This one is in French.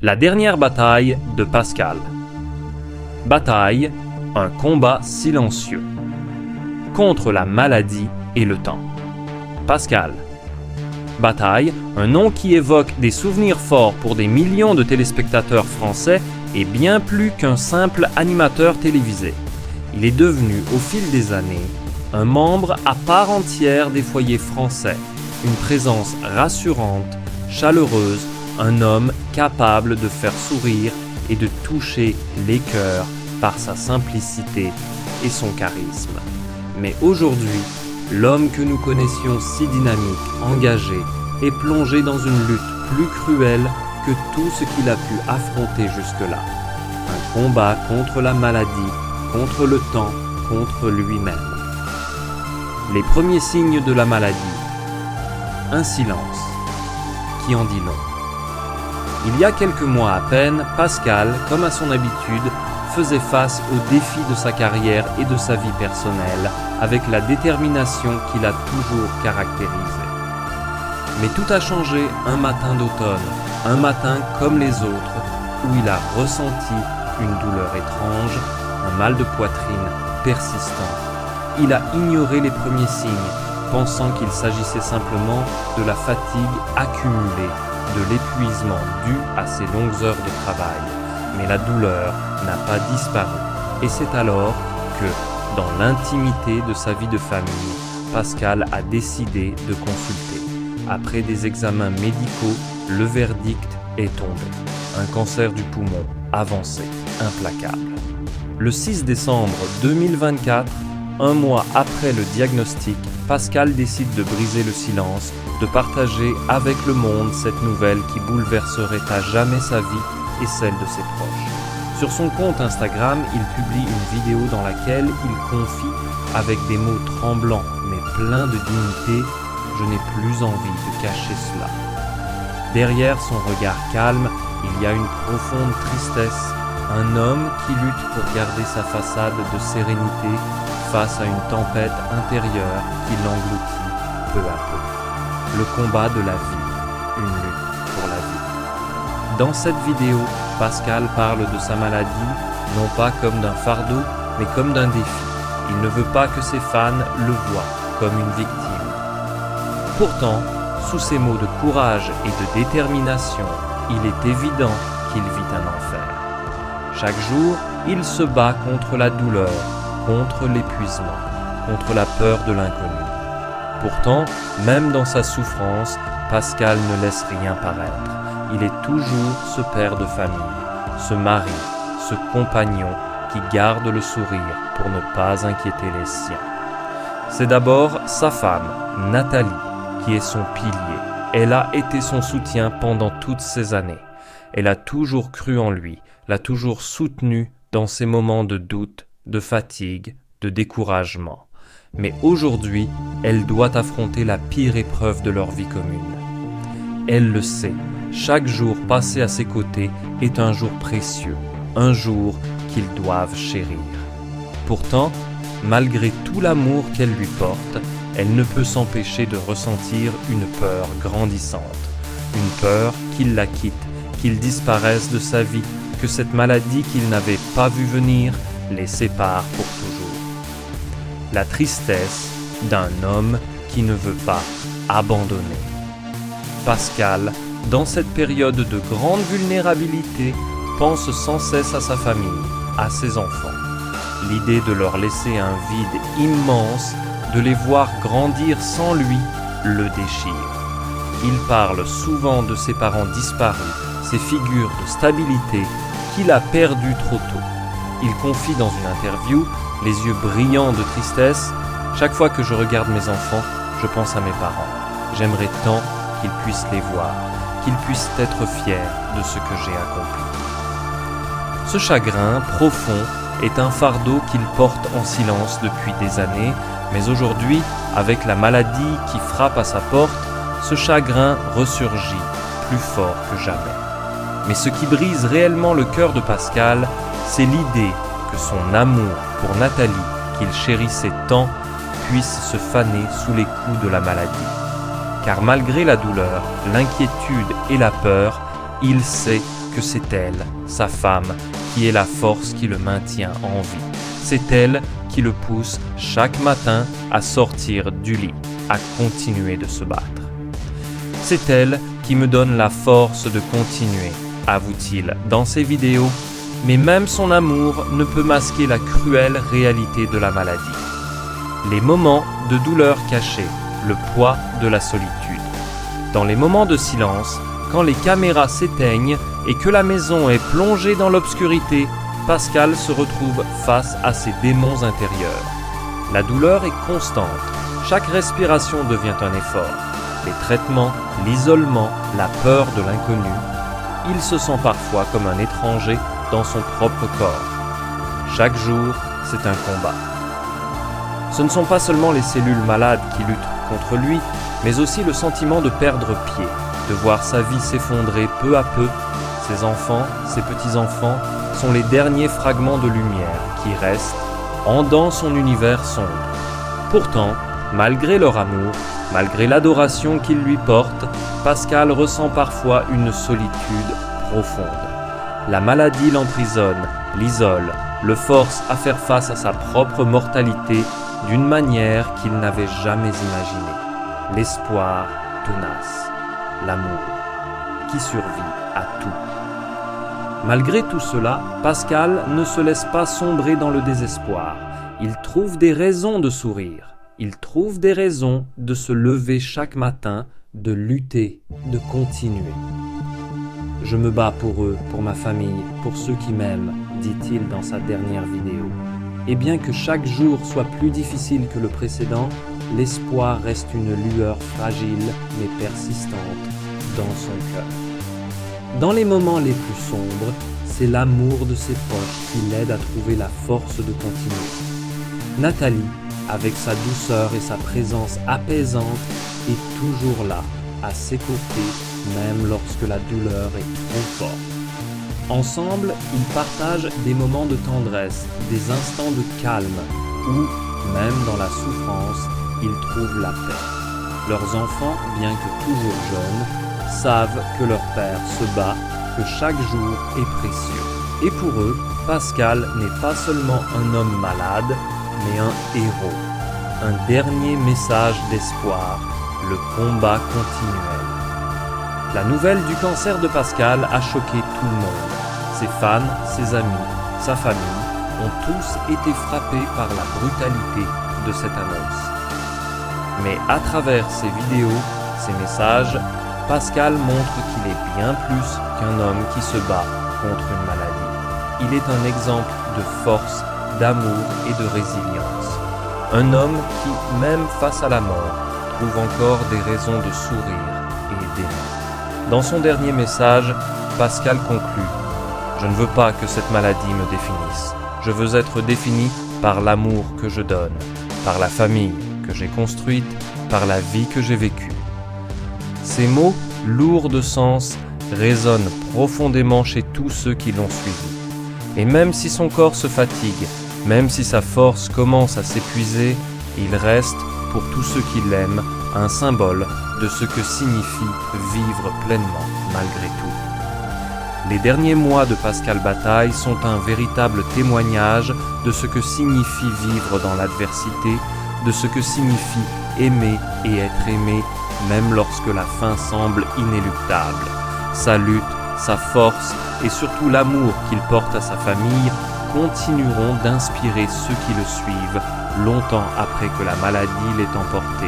La dernière bataille de Pascal. Bataille, un combat silencieux. Contre la maladie et le temps. Pascal. Bataille, un nom qui évoque des souvenirs forts pour des millions de téléspectateurs français et bien plus qu'un simple animateur télévisé. Il est devenu, au fil des années, un membre à part entière des foyers français, une présence rassurante, chaleureuse, un homme capable de faire sourire et de toucher les cœurs par sa simplicité et son charisme. Mais aujourd'hui, l'homme que nous connaissions si dynamique, engagé et plongé dans une lutte plus cruelle que tout ce qu'il a pu affronter jusque-là. Un combat contre la maladie, contre le temps, contre lui-même. Les premiers signes de la maladie. Un silence qui en dit long. Il y a quelques mois à peine, Pascal, comme à son habitude, faisait face aux défis de sa carrière et de sa vie personnelle avec la détermination qui l'a toujours caractérisé. Mais tout a changé un matin d'automne, un matin comme les autres, où il a ressenti une douleur étrange, un mal de poitrine persistant. Il a ignoré les premiers signes, pensant qu'il s'agissait simplement de la fatigue accumulée, de l'épuisement dû à ses longues heures de travail. Mais la douleur n'a pas disparu. Et c'est alors que, dans l'intimité de sa vie de famille, Pascal a décidé de consulter. Après des examens médicaux, le verdict est tombé. Un cancer du poumon avancé, implacable. Le 6 décembre 2024, un mois après le diagnostic, Pascal décide de briser le silence, de partager avec le monde cette nouvelle qui bouleverserait à jamais sa vie et celle de ses proches. Sur son compte Instagram, il publie une vidéo dans laquelle il confie, avec des mots tremblants mais pleins de dignité, « Je n'ai plus envie de cacher cela ». Derrière son regard calme, il y a une profonde tristesse, un homme qui lutte pour garder sa façade de sérénité face à une tempête intérieure qui l'engloutit peu à peu. Le combat de la vie, une lutte pour la vie. Dans cette vidéo, Pascal parle de sa maladie, non pas comme d'un fardeau, mais comme d'un défi. Il ne veut pas que ses fans le voient comme une victime. Pourtant, sous ces mots de courage et de détermination, il est évident qu'il vit un enfer. Chaque jour, il se bat contre la douleur, contre l'épuisement, contre la peur de l'inconnu. Pourtant, même dans sa souffrance, Pascal ne laisse rien paraître. Il est toujours ce père de famille, ce mari, ce compagnon qui garde le sourire pour ne pas inquiéter les siens. C'est d'abord sa femme, Nathalie, qui est son pilier. Elle a été son soutien pendant toutes ces années. Elle a toujours cru en lui, l'a toujours soutenu dans ses moments de doute, de fatigue, de découragement. Mais aujourd'hui, elle doit affronter la pire épreuve de leur vie commune. Elle le sait, chaque jour passé à ses côtés est un jour précieux, un jour qu'ils doivent chérir. Pourtant, malgré tout l'amour qu'elle lui porte, elle ne peut s'empêcher de ressentir une peur grandissante. Une peur qu'il la quitte, qu'il disparaisse de sa vie, que cette maladie qu'il n'avait pas vue venir les sépare pour toujours. La tristesse d'un homme qui ne veut pas abandonner. Pascal, dans cette période de grande vulnérabilité, pense sans cesse à sa famille, à ses enfants. L'idée de leur laisser un vide immense, de les voir grandir sans lui, le déchire. Il parle souvent de ses parents disparus, ces figures de stabilité qu'il a perdues trop tôt. Il confie dans une interview, les yeux brillants de tristesse, « Chaque fois que je regarde mes enfants, je pense à mes parents. J'aimerais tant qu'ils puissent les voir, qu'ils puissent être fiers de ce que j'ai accompli. » Ce chagrin profond est un fardeau qu'il porte en silence depuis des années, mais aujourd'hui, avec la maladie qui frappe à sa porte, ce chagrin ressurgit plus fort que jamais. Mais ce qui brise réellement le cœur de Pascal, c'est l'idée que son amour pour Nathalie, qu'il chérissait tant, puisse se faner sous les coups de la maladie. Car malgré la douleur, l'inquiétude et la peur, il sait que c'est elle, sa femme, qui est la force qui le maintient en vie. C'est elle qui le pousse chaque matin à sortir du lit, à continuer de se battre. C'est elle qui me donne la force de continuer, avoue-t-il dans ses vidéos, mais même son amour ne peut masquer la cruelle réalité de la maladie. Les moments de douleur cachée, le poids de la solitude. Dans les moments de silence, quand les caméras s'éteignent et que la maison est plongée dans l'obscurité, Pascal se retrouve face à ses démons intérieurs. La douleur est constante, chaque respiration devient un effort. Les traitements, l'isolement, la peur de l'inconnu. Il se sent parfois comme un étranger dans son propre corps. Chaque jour, c'est un combat. Ce ne sont pas seulement les cellules malades qui luttent contre lui, mais aussi le sentiment de perdre pied, de voir sa vie s'effondrer peu à peu. Ses enfants, ses petits-enfants sont les derniers fragments de lumière qui restent dans son univers sombre. Pourtant, malgré leur amour, malgré l'adoration qu'ils lui portent, Pascal ressent parfois une solitude profonde. La maladie l'emprisonne, l'isole, le force à faire face à sa propre mortalité d'une manière qu'il n'avait jamais imaginée. L'espoir tenace, l'amour qui survit à tout. Malgré tout cela, Pascal ne se laisse pas sombrer dans le désespoir. Il trouve des raisons de sourire. Il trouve des raisons de se lever chaque matin, de lutter, de continuer. « Je me bats pour eux, pour ma famille, pour ceux qui m'aiment », dit-il dans sa dernière vidéo. Et bien que chaque jour soit plus difficile que le précédent, l'espoir reste une lueur fragile mais persistante dans son cœur. Dans les moments les plus sombres, c'est l'amour de ses proches qui l'aide à trouver la force de continuer. Nathalie, avec sa douceur et sa présence apaisante, est toujours là, à ses côtés, même lorsque la douleur est trop forte. Ensemble, ils partagent des moments de tendresse, des instants de calme, où, même dans la souffrance, ils trouvent la paix. Leurs enfants, bien que toujours jeunes, savent que leur père se bat, que chaque jour est précieux. Et pour eux, Pascal n'est pas seulement un homme malade, mais un héros. Un dernier message d'espoir, le combat continuel. La nouvelle du cancer de Pascal a choqué tout le monde. Ses fans, ses amis, sa famille ont tous été frappés par la brutalité de cette annonce. Mais à travers ses vidéos, ses messages, Pascal montre qu'il est bien plus qu'un homme qui se bat contre une maladie. Il est un exemple de force, d'amour et de résilience. Un homme qui, même face à la mort, trouve encore des raisons de sourire et d'aimer. Dans son dernier message, Pascal conclut « Je ne veux pas que cette maladie me définisse. Je veux être défini par l'amour que je donne, par la famille que j'ai construite, par la vie que j'ai vécue. » Ces mots, lourds de sens, résonnent profondément chez tous ceux qui l'ont suivi. Et même si son corps se fatigue, même si sa force commence à s'épuiser, il reste, pour tous ceux qui l'aiment, un symbole de ce que signifie vivre pleinement malgré tout. Les derniers mois de Pascal Bataille sont un véritable témoignage de ce que signifie vivre dans l'adversité, de ce que signifie aimer et être aimé, même lorsque la fin semble inéluctable. Sa lutte, sa force et surtout l'amour qu'il porte à sa famille continueront d'inspirer ceux qui le suivent longtemps après que la maladie l'ait emporté.